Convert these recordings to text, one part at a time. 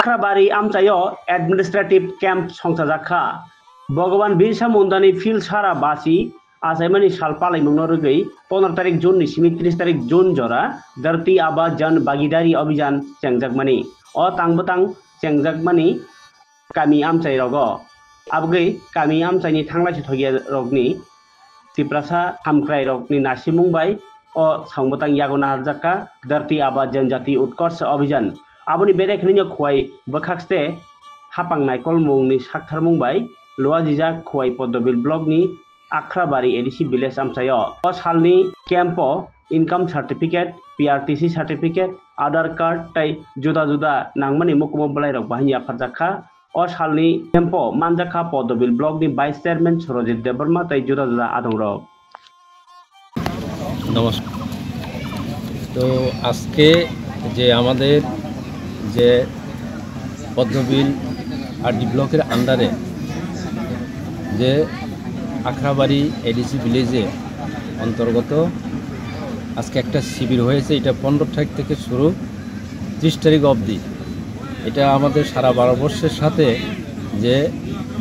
Akhrabari আমচাইও administrative camp সংসাজাখা ভগবান Birsa মুন্ডানি feel সারা বাসি আসাইমানি সালপালাই মুনরগৈ 15 তারিখ জুন নিসিমি 30 তারিখ জুন জরা ধরती आबा जन भागीदारी अभियान चेंगजाकमानी अ तांबतां चेंगजाकमानी कामी आमचाइ रगो आबगै कामी आमचाइनि थांलासि थगिया रगनि सिप्रासा हामक्राइ रगनि नासिमुंबाय अ सांबतां यागना हारजाका धरती आबा जनजाति उत्कर्ष अभियान आबनि बेरेखनिनो खवाइ बखाक्सते हापांनाय कलमुंनि साकथारमुंबाय लुवाजिजा खवाइ पद्मबिल ब्लकनि आखड़ाबाड़ी एडिसी विलेज आमचाइयो अ सालनि camp income certificate PRTC certificate Aadhaar card तै जुदा जुदा नांगमानि मुकुम बलाइरक बाहिनी आफारजाखा अ सालनि कैम्प मानजाखा पद्मबिल ब्लकनि वाइस चेयरमैन सुरजित देबबर्मा तै जुदा जुदा आदंरक। नमस्कार। तो आजके जे आमादेर जे पद्मबिल आरडी ब्लकेर आंडारे जे আখড়াবাড়ি এডিসি ভিলেজে অন্তর্গত আজকে একটা শিবির হয়েছে। এটা 15 তারিখ থেকে শুরু 30 তারিখ অবধি। এটা আমাদের সারা ভারতবর্ষের সাথে যে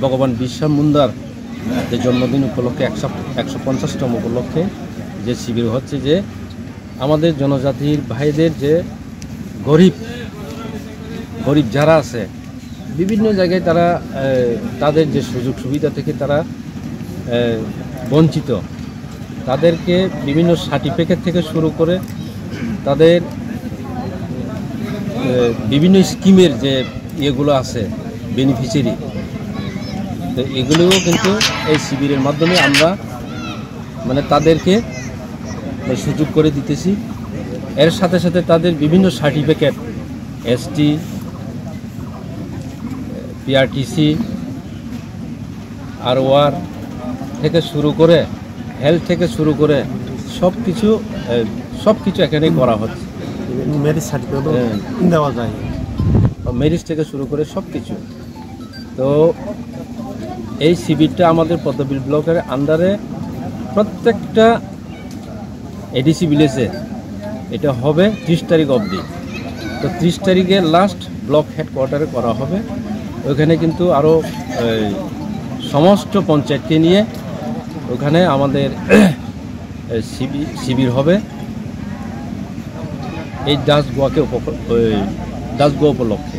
ভগবান বিরসা মুন্ডার যে জন্মদিন উপলক্ষে 150তম উপলক্ষে যে শিবির হচ্ছে, যে আমাদের জনজাতির ভাইদের যে গরিব যারা আছে বিভিন্ন জায়গায় তারা তাদের যে সুযোগ সুবিধা থেকে তারা বঞ্চিত, তাদেরকে বিভিন্ন সার্টিফিকেট থেকে শুরু করে তাদের বিভিন্ন স্কিমের যে ইয়েগুলো আছে বেনিফিশিয়ারি, তো এগুলোও কিন্তু এই শিবিরের মাধ্যমে আমরা মানে তাদেরকে সুযোগ করে দিতেছি। এর সাথে সাথে তাদের বিভিন্ন সার্টিফিকেট এসটি, পিআরটিসি, আরওআর থেকে শুরু করে হেলথ থেকে শুরু করে সব কিছু এখানে করা হচ্ছে। ম্যারেজ সার্টিফিকেট দেওয়া যায়, ম্যারেজ থেকে শুরু করে সব কিছু। তো এই শিবিরটা আমাদের পদ্মবিল ব্লকের আন্ডারে প্রত্যেকটা এডিসি ভিলেজে এটা হবে 30 তারিখ অবধি। তো 30 তারিখে লাস্ট ব্লক হেডকোয়ার্টারে করা হবে। ওইখানে কিন্তু আরও সমস্ত পঞ্চায়েতকে নিয়ে ওখানে আমাদের শিবির হবে এই দাস গোয়া উপলক্ষে।